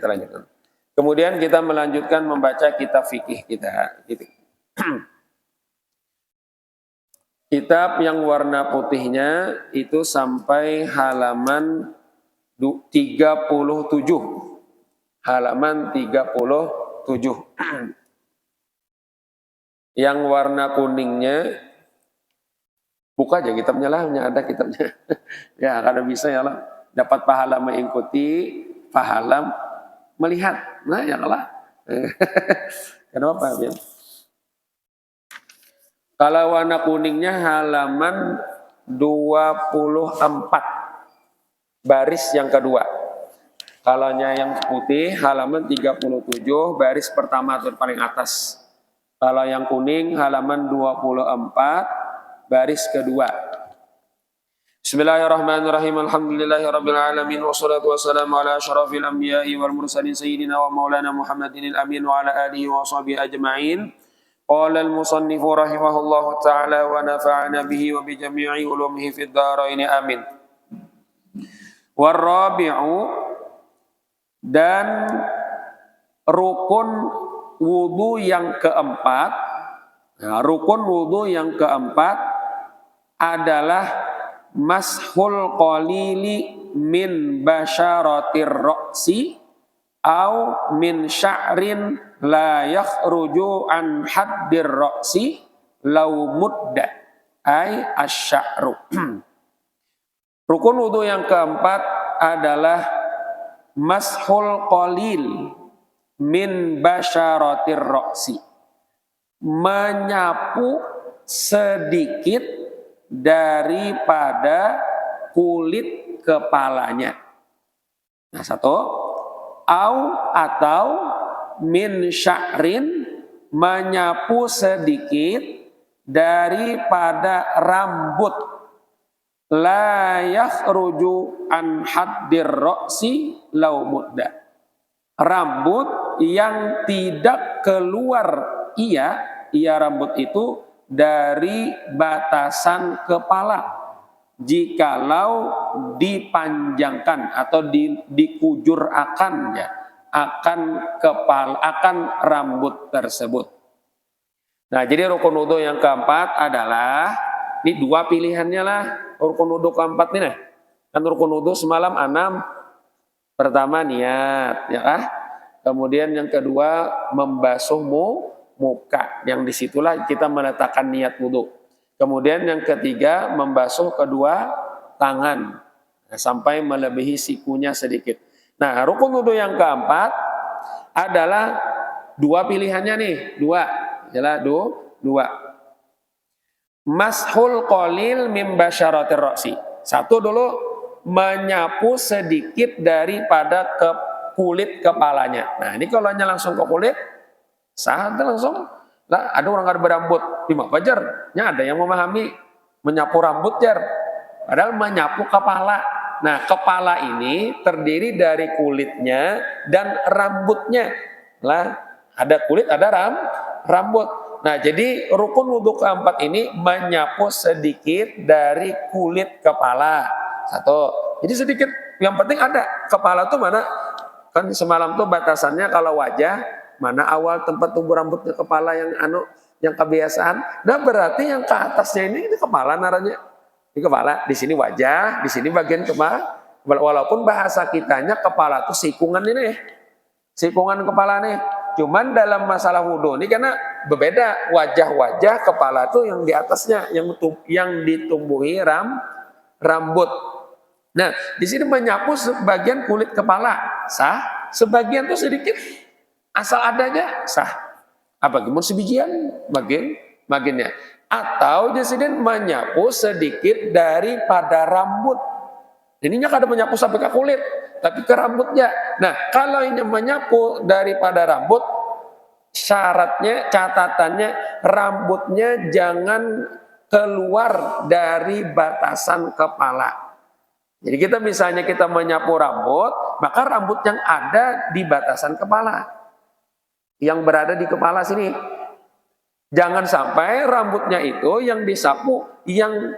Kita lanjutkan. Kemudian kita melanjutkan membaca kitab fikih kita. Kitab yang warna putihnya itu sampai halaman 37. Halaman 37. Yang warna kuningnya, buka aja kitabnya lah, ada kitabnya. Ya, kalau bisa ya lah, dapat pahala mengikuti, pahala melihat. Nah, ya lah. Kenapa, ya? Kalau warna kuningnya halaman 24, baris yang kedua. Kalau yang putih halaman 37, baris pertama atau paling atas. Kalau yang kuning halaman 24, baris kedua. Bismillahirrahmanirrahim. Alhamdulillahirabbil alamin wassalatu wassalamu ala asyrafil anbiya'i wal mursalin sayyidina wa maulana Muhammadin al-amin wa ala alihi wa sahbihi ajma'in. Qala al-musannif rahimahullahu ta'ala wa nafa'ana bihi wa bi jami'i ulumihi fid dharain amin. Warabi'u, dan rukun wudu yang keempat. Nah, rukun wudu yang keempat adalah mashul qalili min basyaratir ra'si au min sya'rin la yakhruju an haddir ra'si law mudda ay asy-sya'ru. Rukun wudu yang keempat adalah mashul qalil min basyaratir ra'si, menyapu sedikit daripada kulit kepalanya. Nah, satu, atau min sya'rin, menyapu sedikit daripada rambut, la yakhruju an haddir ra'si law mudda, rambut yang tidak keluar rambut itu dari batasan kepala jikalau dipanjangkan atau dikujur akan rambut tersebut. Nah, jadi rukun wudu yang keempat adalah, ini dua pilihannya lah rukun wudu keempat ini. Nah, kan rukun wudu semalam 6. Pertama niat, ya kan? Kemudian yang kedua membasuh muka, yang disitulah kita meletakkan niat wudu. Kemudian yang ketiga membasuh kedua tangan, sampai melebihi sikunya sedikit. Nah, rukun wudu yang keempat adalah dua pilihannya nih, dua. Mashul qalil min basyaratir ra'si. Satu dulu, menyapu sedikit daripada kulit kepalanya. Nah, ini kalau hanya langsung ke kulit, sah langsung. Lah, ada orang ada berambut, lima fajar. Ada yang memahami menyapu rambut jar. Padahal menyapu kepala. Nah, kepala ini terdiri dari kulitnya dan rambutnya. Lah, ada kulit, ada rambut. Nah, jadi rukun wudu keempat ini menyapu sedikit dari kulit kepala. Satu. Jadi sedikit, yang penting ada. Kepala tuh mana? Kan semalam tuh batasannya kalau wajah, mana awal tempat tumbuh rambutnya kepala yang kebiasaan. Nah, berarti yang ke atasnya ini kepala naranya. Di kepala, di sini wajah, di sini bagian kepala. Walaupun bahasa kitanya kepala itu sikungan ini, sikungan kepala nih. Cuman dalam masalah wudu ini karena berbeda, wajah kepala itu yang di atasnya, yang ditumbuhi rambut. Nah, di sini menyapu sebagian kulit kepala, sah. Sebagian tuh sedikit, asal adanya, sah. Apa gimana sebagian bagiannya? Atau di sini menyapu sedikit daripada rambut. Ininya kada menyapu sampai ke kulit, tapi ke rambutnya. Nah, kalau ini menyapu daripada rambut, syaratnya, catatannya, rambutnya jangan keluar dari batasan kepala. Jadi misalnya kita menyapu rambut, maka rambut yang ada di batasan kepala, yang berada di kepala sini. Jangan sampai rambutnya itu yang disapu, yang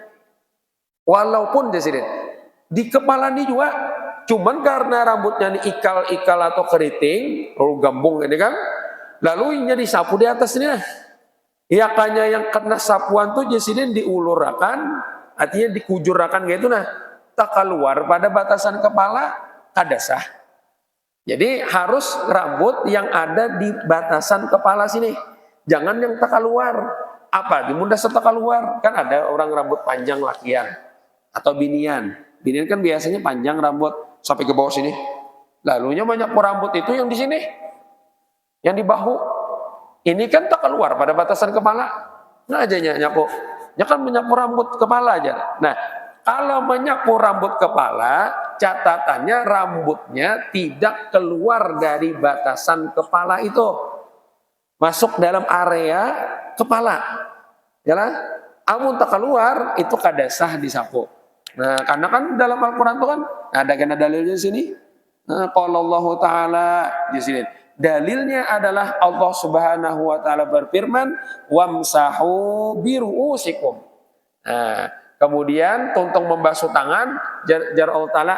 walaupun di sini, di kepala ini juga Cuman karena rambutnya ini ikal-ikal atau keriting, lalu gambung ini kan, lalu ini disapu di atas ini nah. Iakanya yang kena sapuan tuh jadi diulurakan, artinya dikujurakan gitu nah, tak keluar pada batasan kepala kada sah. Jadi harus rambut yang ada di batasan kepala sini, jangan yang tak keluar. Apa? Di mudah serta keluar kan ada orang rambut panjang lakian atau binian. Binian kan biasanya panjang rambut sampai ke bawah sini. Lalunya banyak rambut itu yang di sini, yang di bahu. Ini kan tak keluar pada batasan kepala. Nah aja nyapu. Ya kan menyapu rambut kepala aja. Nah, kalau menyapu rambut kepala, catatannya rambutnya tidak keluar dari batasan kepala itu. Masuk dalam area kepala. Yalah, amun tak keluar itu kada sah disapu. Nah, karena kan dalam Al-Qur'an itu kan ada kena dalilnya di sini. Qala Allah Ta'ala di sini. Dalilnya adalah Allah Subhanahu wa taala berfirman, "Wamsahu biruusikum." Nah, kemudian tuntung membasuh tangan, jar Allah taala,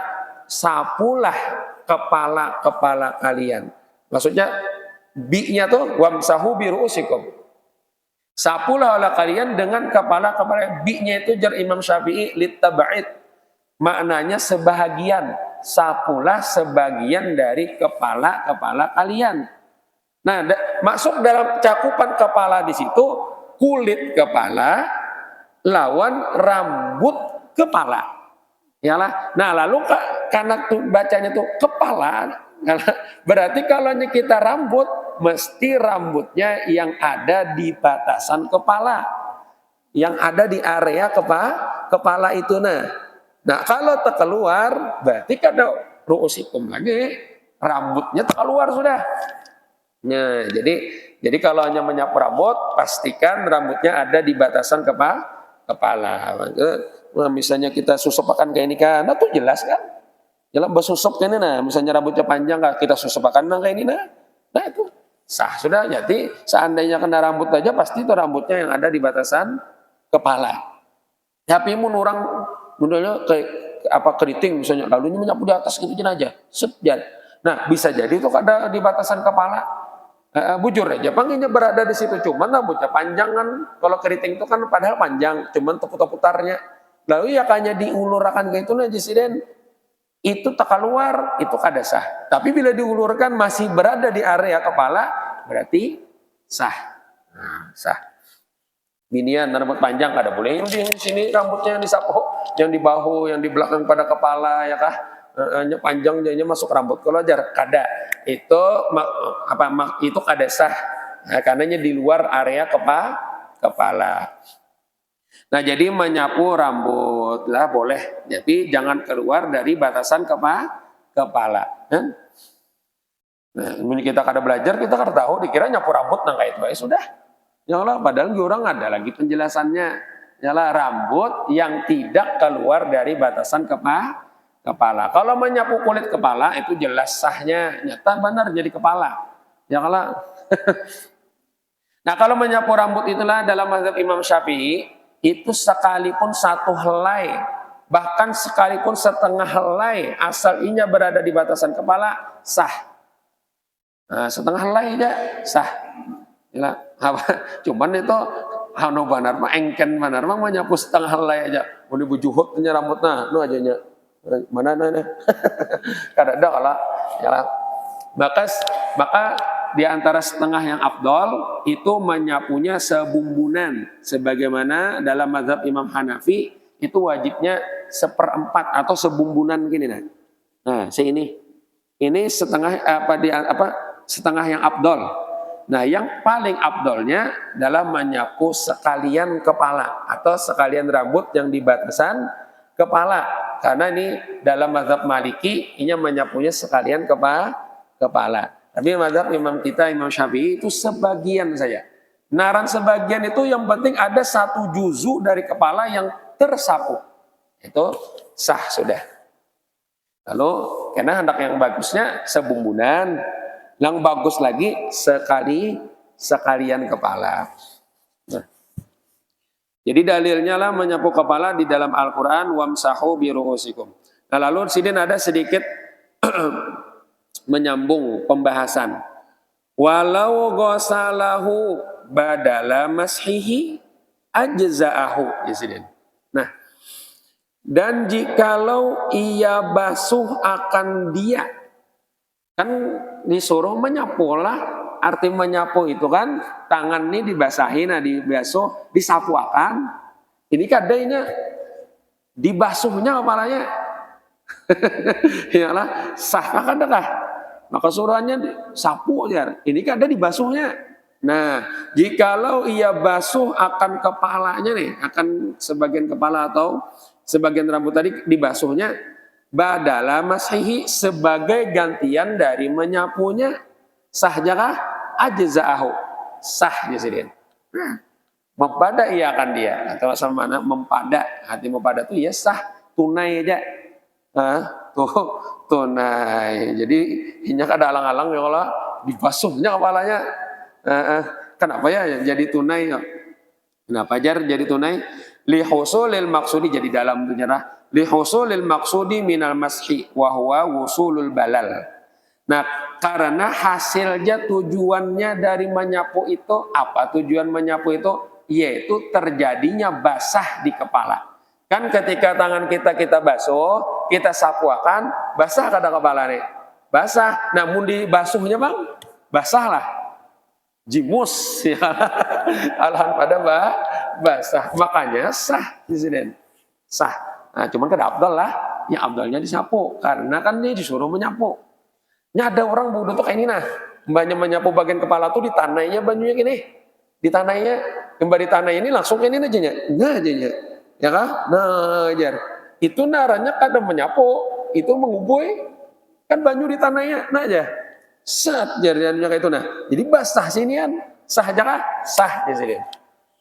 sapulah kepala-kepala kalian. Maksudnya bi-nya tuh wamsahu biruusikum. Sapulah oleh kalian dengan kepala-kepala. Bi-nya itu jar Imam Syafi'i litab'id. Maknanya sebahagian. Sapulah sebagian dari kepala-kepala kalian. Nah, masuk dalam cakupan kepala di situ kulit kepala lawan rambut kepala. Yalah. Nah, lalu karena tuh bacanya tuh kepala, berarti kalau kita rambut mesti rambutnya yang ada di batasan kepala, yang ada di area kepala itu nah. Nah kalau tak keluar berarti kada ruusikum lagi, rambutnya tak keluar sudah. Nah, jadi kalau hanya menyapu rambut pastikan rambutnya ada di batasan kepala. Nah, misalnya kita susupakan kayak ini kan, nah tuh jelas kan? Jelas bersusuk kayak ini nah, misalnya rambutnya panjang kita susupakan nah kayak ini nah itu sah sudah. Jadi seandainya kena rambut aja pasti itu rambutnya yang ada di batasan kepala. Tapi mun orang modelnya kayak keriting misalnya, lalu ini menyapu di atas gitu aja, sejad. Nah bisa jadi itu ada di batasan kepala. Bujur aja, panggilnya berada di situ, cuman rambutnya panjang kan. Kalau keriting itu kan padahal panjang, cuman putar-putarnya. Lalu ya kayaknya diulurkan kayak itu aja sih den. Itu tak keluar, itu kada sah. Tapi bila diulurkan masih berada di area kepala, berarti sah. Nah, sah. Binian rambut panjang kada boleh yang di sini rambutnya yang disapu, yang di bahu, yang di belakang pada kepala ya kah, panjang dia masuk rambut. Kalau jar kada itu itu kada sah, nah, karenanya di luar area kepala. Nah jadi menyapu rambut lah boleh, tapi jangan keluar dari batasan kepala. Nah ini kita kada belajar, kita kada tahu, dikira nyapu rambut nah kayak itu ya sudah. Yalah, padahal orang ada lagi penjelasannya. Yalah, rambut yang tidak keluar dari batasan kepala. Kalau menyapu kulit kepala itu jelas sahnya, nyata benar jadi kepala. Yalah. Nah kalau menyapu rambut itulah dalam mazhab Imam Syafi'i itu sekalipun satu helai, bahkan sekalipun setengah helai asal inya berada di batasan kepala sah. Nah, setengah helai aja sah. Yalah. Cuman itu hano banar mah engken banar mah menyapu setengah helai aja. Mau dibujuhut nya rambutna, nu aja nya. Mana nah. Kada ada kala. Ya. Maka di antara setengah yang afdol itu menyapunya sebumbunan, sebagaimana dalam mazhab Imam Hanafi itu wajibnya seperempat atau sebumbunan gini nah. Nah, ini setengah setengah yang afdol. Nah yang paling abdolnya adalah menyapu sekalian kepala atau sekalian rambut yang di batasan kepala. Karena ini dalam mazhab Maliki ini menyapunya sekalian kepala. Tapi mazhab Imam kita Imam Syafi'i itu sebagian saja. Naran sebagian itu yang penting ada satu juzu dari kepala yang tersapu. Itu sah sudah. Lalu karena hendak yang bagusnya sebumbunan. Yang bagus lagi sekalian kepala. Nah. Jadi dalilnya lah menyapu kepala di dalam Al-Quran wamsahu biruusikum. Nah, lalu sini ada sedikit menyambung pembahasan. Walau ghasalahu badala mashihi ajza'ahu ya sidin. Nah, dan jikalau ia basuh akan dia, kan disuruh menyapu lah. Arti menyapu itu kan tangan ini dibasahin, nah dibasuh, disapu akan. Ini kadainya dibasuhnya kepalanya. Iyalah sah kan dah. Maka suruhannya sapu aja. Ini kan ada dibasuhnya. Nah, jikalau ia basuh akan kepalanya nih, akan sebagian kepala atau sebagian rambut tadi dibasuhnya, badala mashihi sebagai gantian dari menyapunya, sahjakah ajza'ahu, sah di sini. Nah, mempada ia akan dia atau sama mana mempada, hati mempada itu ya sah, tunai aja. Tuh tunai. Jadi ini ada alang-alang ya Allah dibasuhnya kepalanya. Kenapa ya jadi tunai? Kenapa jar jadi tunai? Li husulil maksudi, jadi dalam menyerah. Li husulil maksudi minal mashi wa huwa wusulul balal. Nah, karena hasilnya tujuannya dari menyapu itu apa? Tujuan menyapu itu yaitu terjadinya basah di kepala. Kan ketika tangan kita basuh, kita sapu akan basah kada kepala nih. Basah. Namun dibasuhnya bang, basah lah. Jimus ya. Alhan pada basah. Makanya sah di sini. Sah. Nah, cuman kada abdal lah. Ya abdalnya disapu karena kan dia disuruh menyapu. Nya ada orang bodoh tuh kayak ini nah. Mbaknya menyapu bagian kepala tuh ditanainya banyunya gini. Ditanainya, mbak ditanai ini langsung kayak ini aja nya. Nah aja nya. Ya kan? Nah, jar. Itu naranya kadang menyapu, itu mengumpui. Kan banyu di tanahnya, nah aja. Sat jariannya kayak itu nah. Jadi basah sinian, sah aja kah? Sah di sini.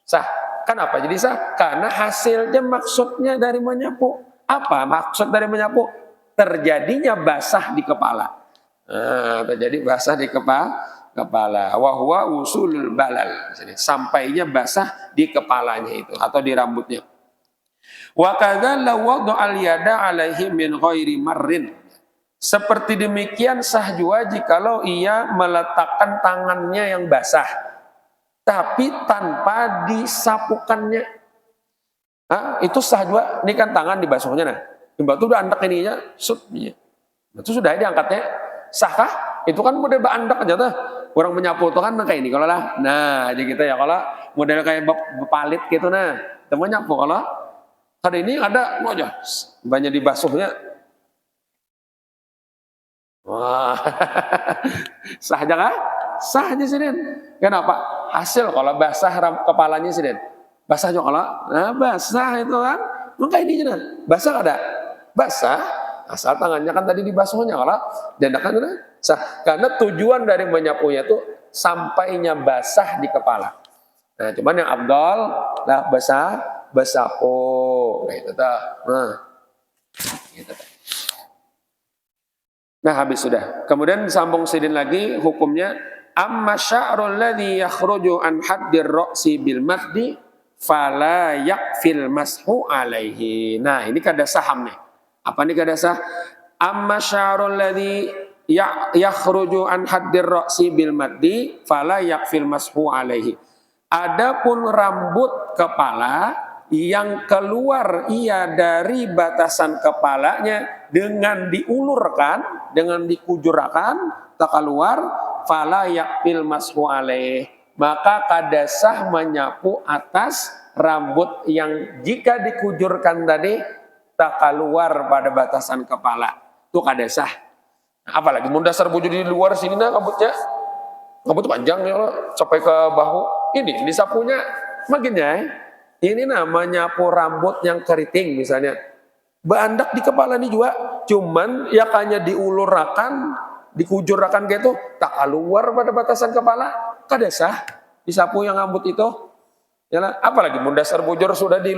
Sah. Kenapa jadi sah? Karena hasilnya maksudnya dari menyapu. Apa maksud dari menyapu? Terjadinya basah di kepala. Nah, terjadi basah di kepala. Wahwa usulul balal. Sampainya basah di kepalanya itu atau di rambutnya. Wa kadzal wada'al yada alaihi min ghairi marrin. Seperti demikian sah juga jikalau ia meletakkan tangannya yang basah tapi tanpa disapukannya. Itu sah juga. Ini kan tangan dibasuhnya nah. Batu udah andak ininya, itu sudah diangkatnya. Sahkah? Itu kan model andak aja tuh. Orang menyapu itu kan kayak ini kalau lah. Nah, aja gitu ya kalau model kayak bepalit gitu nah. Temen nyapu kalau kada ini ada aja banyak dibasuhnya. Wah, sah aja kan? Sah aja sih Den. Kenapa? Hasil kalau basah kepalanya sih Den. Basah juga kalau, nah basah itu kan. Maka ini aja basah ada. Basah, asal tangannya kan tadi dibasuhnya kalau dan kan sah. Karena tujuan dari menyapunya itu sampainya basah di kepala. Nah, cuman yang abdal lah basapo, gitu ta. Nah, gitu ta. Nah, habis sudah. Kemudian sambung sidin lagi hukumnya amma sya'rul ladzi yakhruju an haddir ra'si bil maddi fala yakfil mashu alaihi. Nah, ini kada saham nih. Apa nih kada sah? Amma sya'rul ladzi yakhruju an haddir ra'si bil maddi fala yakfil mashu alaihi. Adapun rambut kepala yang keluar ia dari batasan kepalanya dengan diulurkan, dengan dikujurakan, tak keluar, fala yakfil mashu alaih. Maka kada sah menyapu atas rambut yang jika dikujurkan tadi tak keluar pada batasan kepala. Itu kada sah. Apalagi mun dasar bujur di luar sini nah rambutnya. Rambut panjang ya sampai ke bahu. Ini disapunya makinnya ini namanya nyapu rambut yang keriting misalnya. Bandak di kepala ini juga. Cuman ya hanya diulurakan, dikujurakan gitu, tak keluar pada batasan kepala. Kada sah disapu yang rambut itu. Yalah, apalagi mun dasar bujur sudah di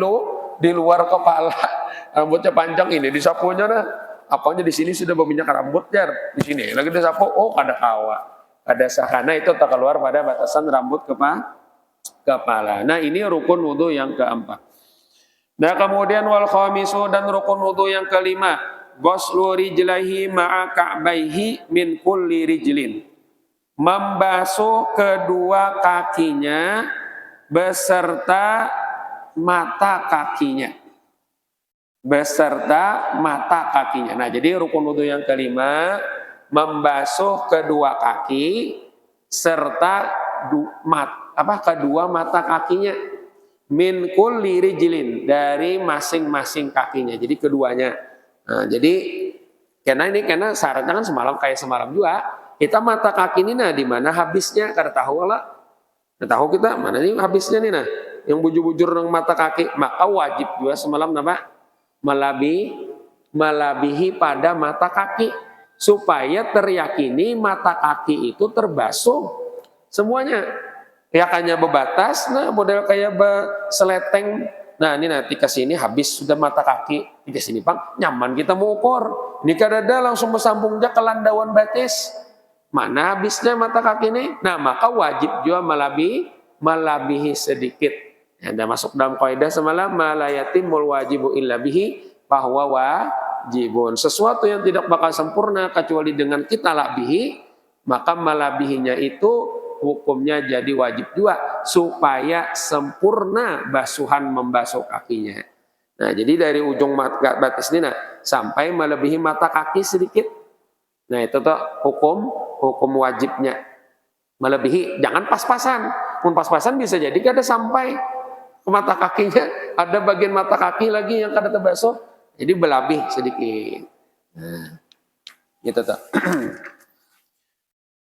luar kepala. Rambutnya panjang ini disapunya nah. Apanya di sini sudah berminyak rambut jar. Di sini lagi disapu, oh kada kawa. Kada sah karena itu tak keluar pada batasan rambut kepala. Nah, ini rukun wudu yang keempat. Nah, kemudian wal khamisu dan rukun wudu yang kelima, ghuslu rijlaihi ma'a ka'baihi min kulli rijlin. Membasuh kedua kakinya beserta mata kakinya. Beserta mata kakinya. Nah, jadi rukun wudu yang kelima, membasuh kedua kaki serta kedua mata kakinya. Min kulli rijlin, dari masing-masing kakinya. Jadi keduanya. Nah, jadi karena syaratnya kan kayak semalam juga. Kita mata kaki ini nah di mana habisnya kada tahu lah. Kada tahu kita mana ini habisnya nih nah. Yang bujur-bujur ng mata kaki, maka wajib juga semalam apa? Melabihi pada mata kaki supaya teryakini mata kaki itu terbasuh semuanya. Ya hanya bebatas, nah model kayak seleteng. Nah ini nanti ke sini habis sudah mata kaki, di sini Bang nyaman kita mau ukur. Ini kadada langsung bersambungnya ke landauan batis. Mana habisnya mata kaki ini? Nah maka wajib juga melabihi sedikit. Anda masuk dalam kaidah semalam malayatimul wajibu illa bihi, bahwa wajibun. Sesuatu yang tidak bakal sempurna kecuali dengan kita labihi, maka malabihinya itu hukumnya jadi wajib juga supaya sempurna basuhan membasuh kakinya. Nah, jadi dari ujung batis ini sampai melebihi mata kaki sedikit. Nah, itu tuh hukum wajibnya. Melebihi, jangan pas-pasan. Pun pas-pasan bisa jadi kada sampai ke mata kakinya, ada bagian mata kaki lagi yang kada terbasuh. Jadi berlebih sedikit. Nah, gitu tuh.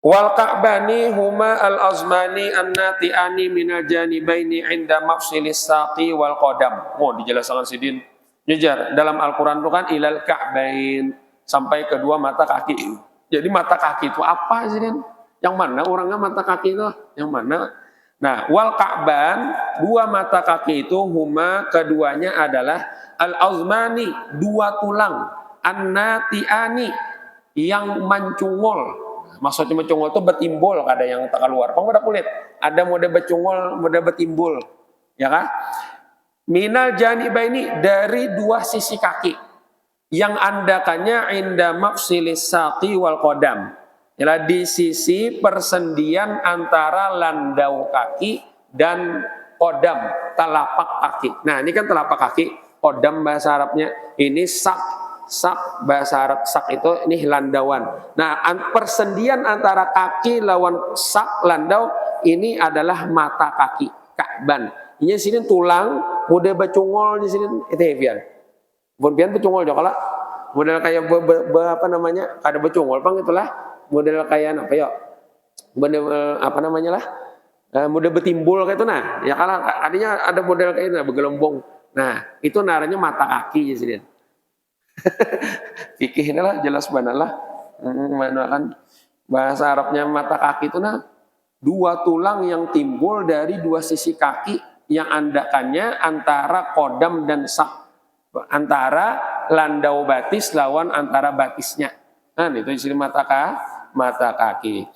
Wal ka'bani huma al-azmani an-nati'ani minal janibaini 'inda mafsilis saqi wal qadam. Dijelaskan Sidin. Nyejar dalam Al-Qur'an itu kan ilal ka'bain, sampai kedua mata kaki. Jadi mata kaki itu apa Sidin? Yang mana orangnya mata kaki itu? Yang mana? Nah, wal ka'ban, dua mata kaki itu huma keduanya adalah al-azmani, dua tulang, an-nati'ani yang mencungol. Maksudnya becungol itu betimbul, ada yang tak keluar. Pada kulit, ada mode becungol, mode betimbul, ya kan? Minal janibaini, dari dua sisi kaki, yang andakannya inda mafsilis saqi wal qadam, ialah di sisi persendian antara landau kaki dan qadam, telapak kaki. Nah ini kan telapak kaki, qadam bahasa Arabnya, ini sak bahasa Arab sak itu ini landauan. Nah persendian antara kaki lawan sak landau ini adalah mata kaki, ka'ban. Ini sini tulang, model becungol di sini itu pian. Pian becungol juga lah. Model kayak apa namanya? Ada becungol bang itulah. Model kayak apa ya? Model apa namanya lah? Model betimbul kayak itu nah. Ya kalau adanya ada model kayak itu bergelombong. Nah, itu naranya mata kaki di sini. Fikih inilah jelas banalah. Mana kan bahasa Arabnya mata kaki itu nah dua tulang yang timbul dari dua sisi kaki yang andakannya antara kodam dan sak, antara landau batis lawan antara batisnya. Nah itu istilah mata kaki.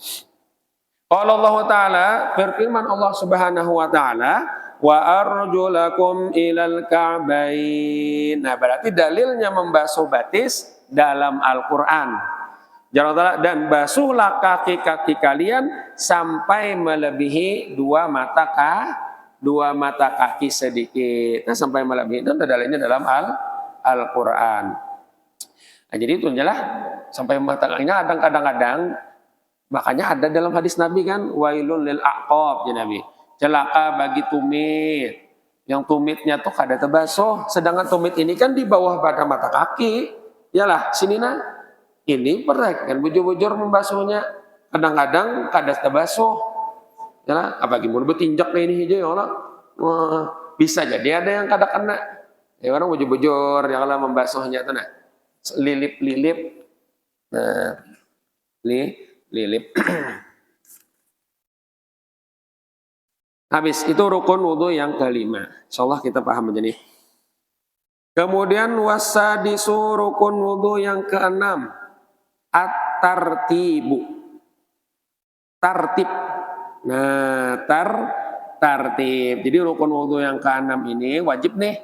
Qala Allah Ta'ala, berfirman Allah Subhanahu wa taala, wa arjulakum ilal ka'bain. Nah, berarti dalilnya membasuh batis dalam Al-Qur'an. Dan basuhlah kaki-kaki kalian sampai melebihi dua mata kaki sedikit. Nah, sampai melebihi itu dalilnya dalam Al-Qur'an. Nah, jadi itu jelas sampai mata kakinya kadang-kadang, makanya ada dalam hadis Nabi kan, wailul lil aqab, ya Nabi. Celaka bagi tumit. Yang tumitnya tuh kada terbasuh, sedangkan tumit ini kan di bawah pada mata kaki. Yalah, sini nah. Ini perhatikan bujur-bujur membasuhnya. Kadang-kadang kada terbasuh. Yalah, apalagi mau bertinjak kayak ini aja ya Allah. Wah, bisa jadi ada yang kada kena. Ya orang bujur-bujur yang lah membasuhnya tuh nah. Lilip-lilip. Nah, lilip. Habis itu rukun wudu yang kelima. Insyaallah kita paham jadi. Kemudian wasadisu, rukun wudu yang keenam, at-tartibu. Tartib. Nah, tartib. Jadi rukun wudu yang keenam ini wajib nih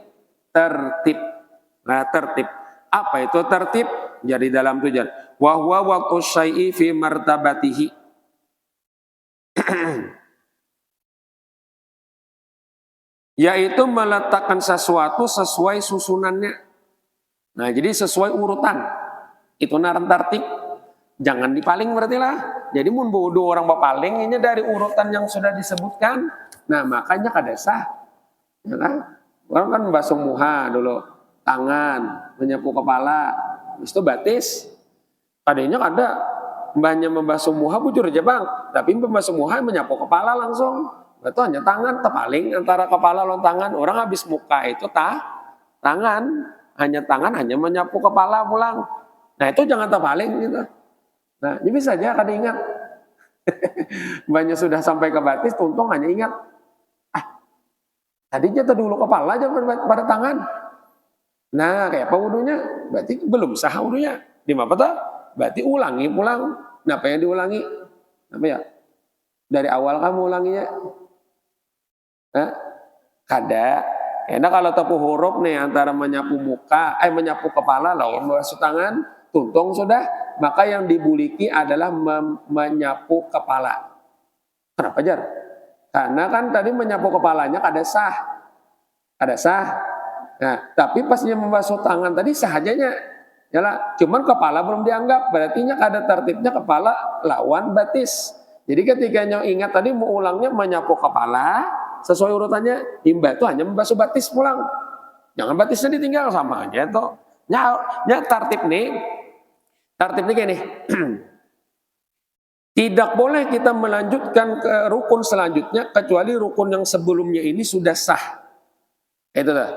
tertib. Nah, tertib. Apa itu tertib? Jadi dalam tujuan. Wa huwa waqtu syai'i fi martabatihi. Yaitu meletakkan sesuatu sesuai susunannya. Nah, jadi sesuai urutan. Itu naran tertib. Jangan dipaling berarti lah. Jadi mun bodoh orang bapaling ini dari urutan yang sudah disebutkan. Nah, makanya kada sah. Ya kan? Orang kan membasuh muha dulu, tangan, menyapu kepala, habis itu batis. Tadinya ada mbahnya membasuh muha bujur aja bang, tapi membasuh muha menyapu kepala langsung. Itu hanya tangan terpaling antara kepala lawan tangan. Orang habis muka itu tangan, hanya menyapu kepala pulang. Nah itu jangan terpaling gitu. Nah ini bisa aja kada ingat. Mbahnya sudah sampai ke batis, tuntung hanya ingat. Tadinya dulu kepala aja pada tangan. Nah, kayak apa wudunya? Berarti belum sah wudunya. Di mana tuh? Berarti ulangi pulang. Nah, apa yang diulangi? Apa ya? Dari awal kamu ulanginya. Nah, kada. Enak kalau tepu huruf nih antara menyapu muka, menyapu kepala lawan membasuh tangan, tuntung sudah. Maka yang dibuliki adalah menyapu kepala. Kenapa jar? Karena kan tadi menyapu kepalanya kada sah. Kada sah. Nah, tapi pas dia membasuh tangan tadi sah ajanya. Yalah, cuman kepala belum dianggap. Berarti kada tertibnya kepala lawan batis. Jadi ketika ingat tadi mau ulangnya menyapu kepala sesuai urutannya, imba itu hanya membasuh batis pulang. Jangan batisnya ditinggal sama aja toh. Nya tertib nih kayak nih. Tidak boleh kita melanjutkan ke rukun selanjutnya kecuali rukun yang sebelumnya ini sudah sah. Itu dah.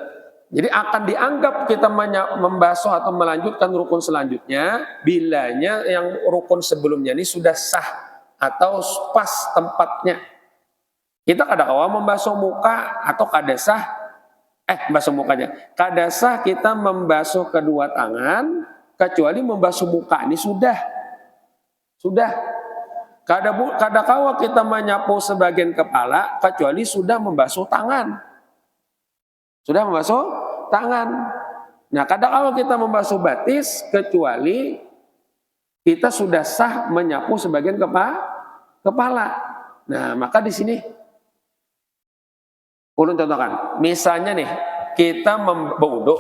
Jadi akan dianggap kita membasuh atau melanjutkan rukun selanjutnya bilanya yang rukun sebelumnya ini sudah sah atau pas tempatnya. Kita kada kawa membasuh muka atau kada sah membasuh mukanya. Kada sah kita membasuh kedua tangan kecuali membasuh muka ini sudah. Kada kawa kita menyapu sebagian kepala kecuali sudah membasuh tangan. Sudah membasuh tangan. Nah, kada kawa kita membasuh batis kecuali kita sudah sah menyapu sebagian kepala. Nah, maka di sini ulun contohkan. Misalnya nih, kita baudo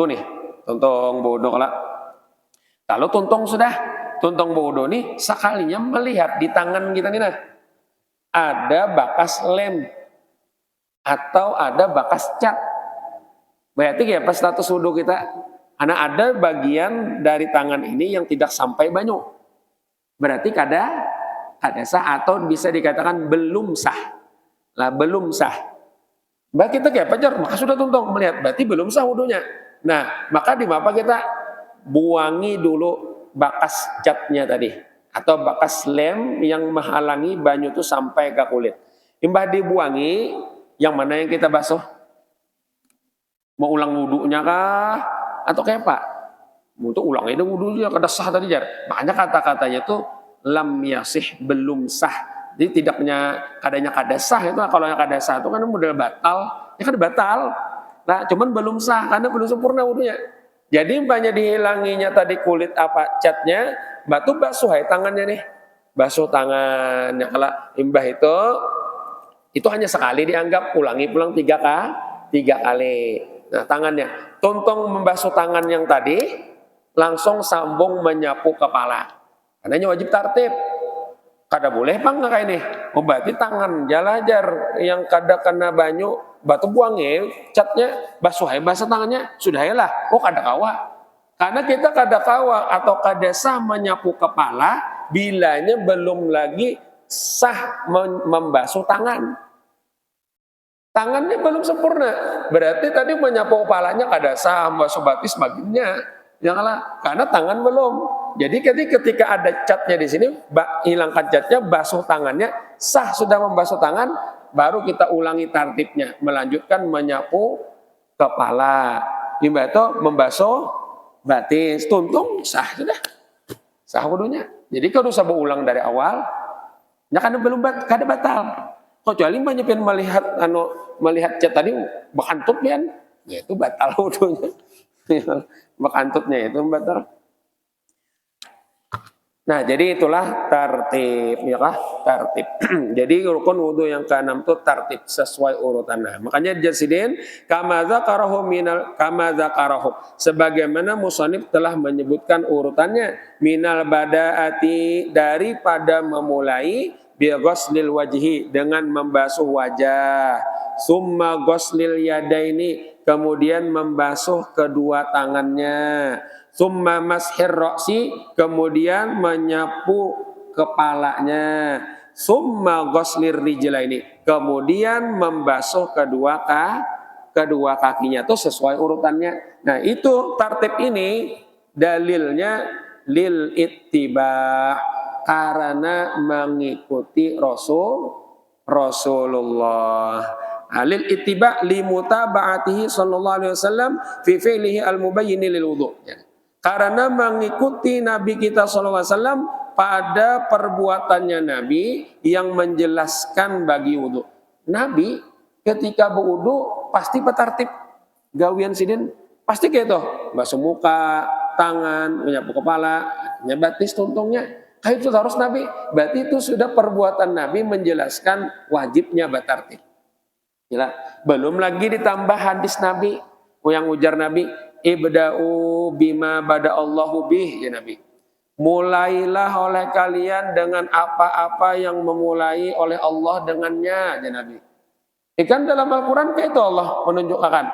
nih, tuntong baudo kalau tuntong sudah tuntong bodoh nih sekalinya melihat di tangan kita nih ada bakas lem atau ada bakas cat. Berarti ya pas status wudu kita ada bagian dari tangan ini yang tidak sampai banyu. Berarti kada sah atau bisa dikatakan belum sah. Lah belum sah. Berarti kita kayak pacar maka sudah tuntong melihat berarti belum sah wudunya. Nah, maka di mapa kita buangi dulu bakas catnya tadi atau bakas lem yang menghalangi banyu itu sampai ke kulit. Imbah dibuangi, yang mana yang kita basuh? Mau ulang wudunya kah? Atau kayak apa? Untuk ulang itu wudunya kada sah tadi jar. Makanya kata-katanya itu lam yasih belum sah. Jadi kadanya kada sah itu kalau yang kada sah itu kan model batal, ya kan batal. Nah, cuman belum sah karena belum sempurna wudunya. Jadi banyak dihilanginya tadi kulit catnya, batu basuh tangannya nih. Basuh tangannya kalau imbah itu hanya sekali dianggap, ulangi pulang 3 kali. Nah, tangannya. Tuntong membasuh tangan yang tadi, langsung sambung menyapu kepala. Karena wajib tertib. Kada boleh bang kayak ini. Berarti tangan jalajar yang kada kena banyu, batu buang catnya basuh tangannya sudah lah. Oh kada kawa. Karena kita kada kawa atau kada sah menyapu kepala bilanya belum lagi sah membasuh tangan. Tangannya belum sempurna. Berarti tadi menyapu kepalanya kada sah, membasuh batis bagiannya. Janganlah, karena tangan belum. Jadi ketika ada catnya di sini, hilangkan catnya, basuh tangannya, sah sudah membasuh tangan, baru kita ulangi tertibnya, melanjutkan menyapu kepala. Imbah itu membasuh batis, tuntung, sah sudah, sah wudunya. Jadi kalau usah ulang dari awal, ya karena belum kada batal. Kecuali banyak melihat cat tadi bakantut ya itu batal wudunya. Makantutnya itu betul. Nah, jadi itulah tertib, ya kah? Tertib. Jadi rukun wudhu yang keenam itu tertib sesuai urutannya. Makanya jasidin kama dzakarahu sebagaimana musannif telah menyebutkan urutannya minal badaati daripada memulai bi ghuslil wajhi dengan membasuh wajah, summa ghuslil yadaini kemudian membasuh kedua tangannya, summa mashir roksi kemudian menyapu kepalanya, summa ghuslir rijlaini kemudian membasuh kedua kakinya. Itu sesuai urutannya. Nah, itu tertib ini dalilnya lil ittiba karena mengikuti Rasulullah. Alil ittiba li mutaba'atihi sallallahu alaihi wasallam fi fi'lihi al-mubayyin lil wudu'. Karena mengikuti Nabi kita sallallahu alaihi wasallam pada perbuatannya Nabi yang menjelaskan bagi wudu. Nabi ketika berwudu pasti bertartib. Gawian sidin pasti kayak itu, basuh muka, tangan, menyapu kepala, nyebatis tuntungnya. Kayak itu harus Nabi. Berarti itu sudah perbuatan Nabi menjelaskan wajibnya bertartib. Gila. Belum lagi ditambah hadis Nabi yang ujar Nabi, ibda'u bima bada'allahu bih, ya Nabi. Mulailah oleh kalian dengan apa-apa yang memulai oleh Allah dengannya, ya Nabi. Ikan dalam Al-Quran kayak itu Allah menunjukkan.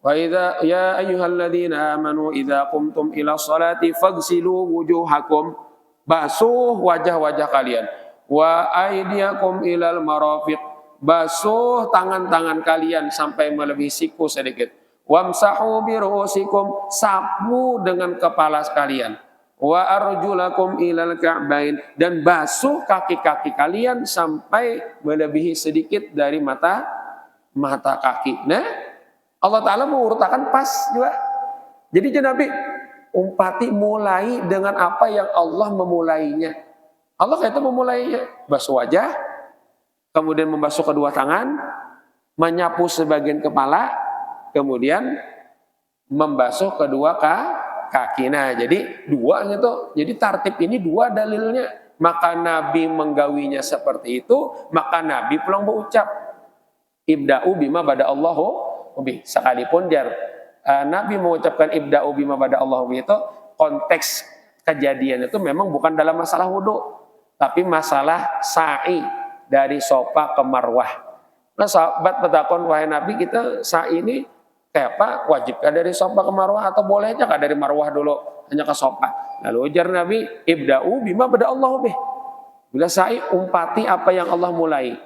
Wa idza ya ayyuhalladzina amanu idza qumtum ila sholati faghsilu wujuhakum, basuh wajah-wajah kalian. Wa aydiyakum ilal marafiq, basuh tangan-tangan kalian sampai melebihi siku sedikit. Wamsahu bi ru'usikum, sapu dengan kepala sekalian. Wa arjulakum ilal ka'bain, dan basuh kaki-kaki kalian sampai melebihi sedikit dari mata kaki. Nah, Allah Ta'ala mengurutakan pas juga. Jadi Nabi umpati mulai dengan apa yang Allah memulainya. Allah itu memulainya, basuh wajah, kemudian membasuh kedua tangan, menyapu sebagian kepala, kemudian membasuh kedua kaki. Nah, jadi dua gitu. Jadi tertib ini dua dalilnya. Maka Nabi menggawinya seperti itu, maka Nabi pulang berucap, ibda'u bima bada'allahu bih. Sekalipun Nabi mengucapkan ibda'u bima bada'allahu bih itu konteks kejadian itu memang bukan dalam masalah wudu, tapi masalah sa'i dari Sofa ke Marwah. Nah, sahabat bertakon, wahai Nabi, kita sa'i ini kayak apa? Wajibkah dari Sofa ke Marwah atau bolehnya kah dari Marwah dulu hanya ke Sofa? Lalu ujar Nabi, ibda'u bima bada'allahu bih. Bila sa'i umpati apa yang Allah mulai.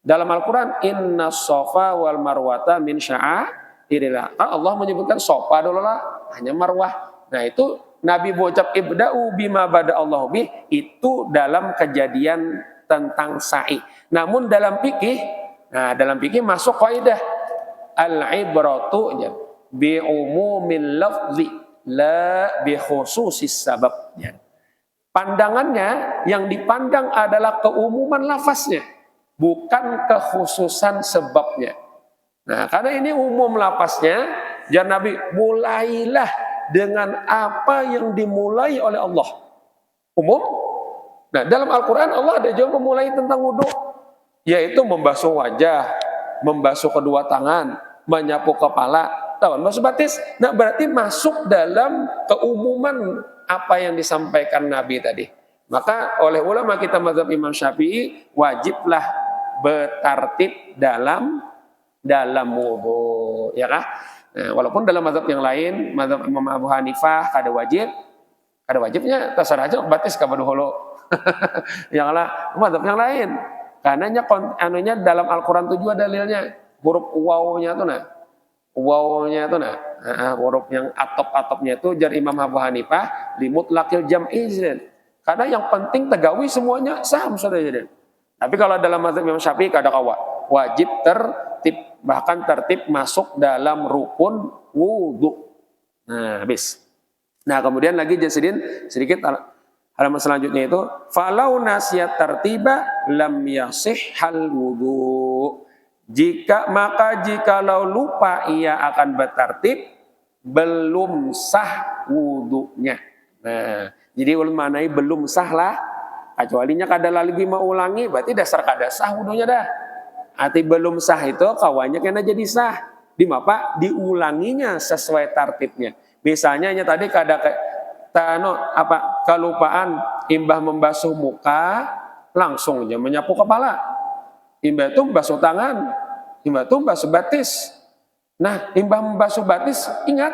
Dalam Al-Quran, inna sofa wal marwata min sya'airillah. Allah menyebutkan sofa dulu lah, hanya marwah. Nah, itu Nabi berucap ibda'u bima bada'allahu bih, itu dalam kejadian tentang sa'i. Namun dalam fikih masuk kaidah al-ibratu bi umumil lafzi la bi khususis sabab. Pandangannya yang dipandang adalah keumuman lafaznya, bukan kekhususan sebabnya. Nah, karena ini umum lafaznya, jangan Nabi mulailah dengan apa yang dimulai oleh Allah. Umum. Nah, dalam Al-Quran Allah ada juga memulai tentang wudu, yaitu membasuh wajah, membasuh kedua tangan, menyapu kepala, membasuh batis. Nah, berarti masuk dalam keumuman apa yang disampaikan Nabi tadi. Maka oleh ulama kita mazhab Imam Syafi'i, wajiblah bertartib dalam wudu, ya kah? Nah, walaupun dalam mazhab yang lain, mazhab Imam Abu Hanifah kada wajibnya terserah aja batis ka hulu. Yang lah mazhab yang lain. Karenanya anunya dalam Al-Qur'an itu juga dalilnya huruf wawnya tuh huruf yang atop-atopnya itu jar Imam Abu Hanifah limutlaqil jam'i. Karena yang penting tegawi semuanya saham saudara. Tapi kalau dalam mazhab Imam Syafi'i kada wajib tertib, bahkan tertib masuk dalam rukun wudu. Nah, habis. Nah, kemudian lagi jasidin sedikit halaman selanjutnya itu falau nasiyat tertiba lam yasih hal wudu. Jikalau lupa ia akan bertartib, belum sah wudunya. Nah, jadi ulun manai belum sah lah. Kecualinya kada lagi mau ulangi, berarti dasar kada sah wudunya dah. Arti belum sah itu kawannya kena jadi sah. Di apa? Diulanginya sesuai tartibnya. Misalnya tadi kada kelupaan imbah membasuh muka langsung aja menyapu kepala. Imbah itu membasuh tangan, imbah itu membasuh batis. Nah, imbah membasuh batis ingat,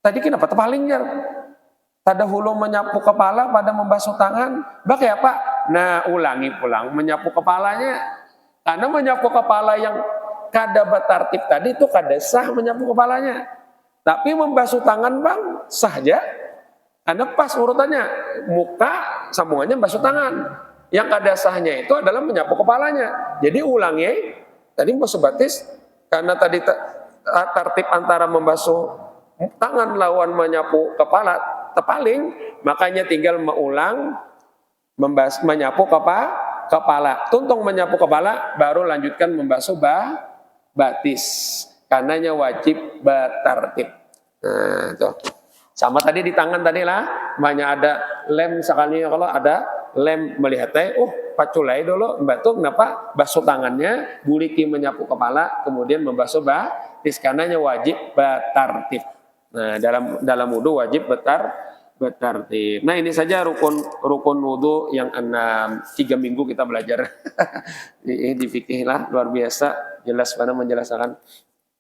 tadi kenapa terpalingnya? Tada hulu menyapu kepala pada membasuh tangan, bak ya Pak? Nah, ulangi pulang menyapu kepalanya. Karena menyapu kepala yang kada bertartib tadi itu kada sah menyapu kepalanya. Tapi membasuh tangan bang, sah aja. Karena pas urutannya, muka sambungannya membasuh tangan. Yang kada sahnya itu adalah menyapu kepalanya. Jadi ulangi, tadi membasuh batis, karena tadi tartib antara membasuh tangan lawan menyapu kepala terpaling, makanya tinggal mengulang menyapu kepala. Tuntung menyapu kepala, baru lanjutkan membasuh batis. Karenanya wajib bertartib. Nah, tuh. Sama tadi di tangan tadi lah, banyak ada lem sekali kalau ada lem melihatnya, paculai dulu, batu kenapa basuh tangannya, buliki menyapu kepala, kemudian membasuh batis. Karenanya wajib bertartib. Nah, dalam wudu wajib bertartib. Nah, ini saja rukun wudu yang 6. 3 minggu kita belajar. Ini di fikih lah, luar biasa, jelas pada menjelaskan.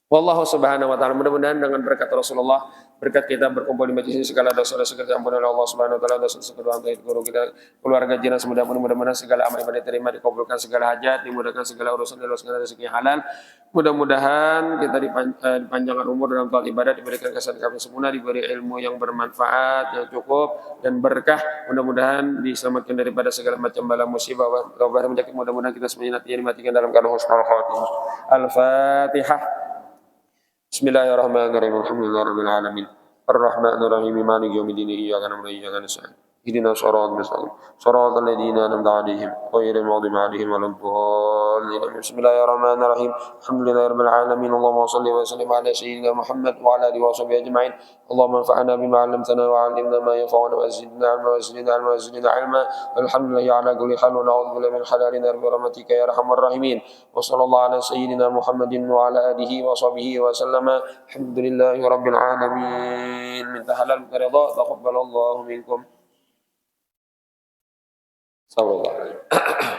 Wallahu subhanahu wa ta'ala, mudah-mudahan dengan berkat Rasulullah, berkat kita berkumpul di majlis ini, segala dosa-dosa kita ampuni oleh Allah subhanahu wa ta'ala, dosa-dosa kedua orang guru kita, keluarga jiran, mudah-mudahan segala amal ibadah diterima, dikabulkan segala hajat, dimudahkan segala urusan, diluaskan rezeki halal. Mudah-mudahan kita dipanjangkan umur dalam taat ibadah, diberikan kesan kami sempurna, diberi ilmu yang bermanfaat, yang cukup dan berkah. Mudah-mudahan diselamatkan daripada segala macam bala musibah, wabah dan penyakit. Mudah-mudahan kita semuanya nantinya dimatikan dalam keadaan husnul khatimah. Al-Fatihah. Bismillahirrahmanirrahim. Alhamdulillahirabbil alamin. Arrahmanirrahim. Maliki yaumiddin. Iyyaka na'budu wa iyyaka nasta'in. Ihdinas siratal mustaqim. Siratal ladzina an'amta 'alaihim ghairil maghdubi 'alaihim waladdallin. Bismillahirrahmanirrahim. Alhamdulillahirabbil alamin. Allahumma shalli wa sallim ala sayyidina Muhammad wa ala alihi wa sahbihi ajma'in. Allahumma anfa'na bima 'allamtana wa 'allimna ma yanfa'una wa zidna 'ilma wa zidna 'ilma wa zidna 'ilma. Alhamdulillahi 'ala kulli hal wa na'udzu billahi min halalin bi rahmatika ya arhamar rahimin. Wa sallallahu ala sayyidina Muhammadin wa ala alihi wa sahbihi wa sallama. Alhamdulillahi rabbil alamin. Minta halal minta ridha, taqabbalallahu minkum. Sallallahu alaihi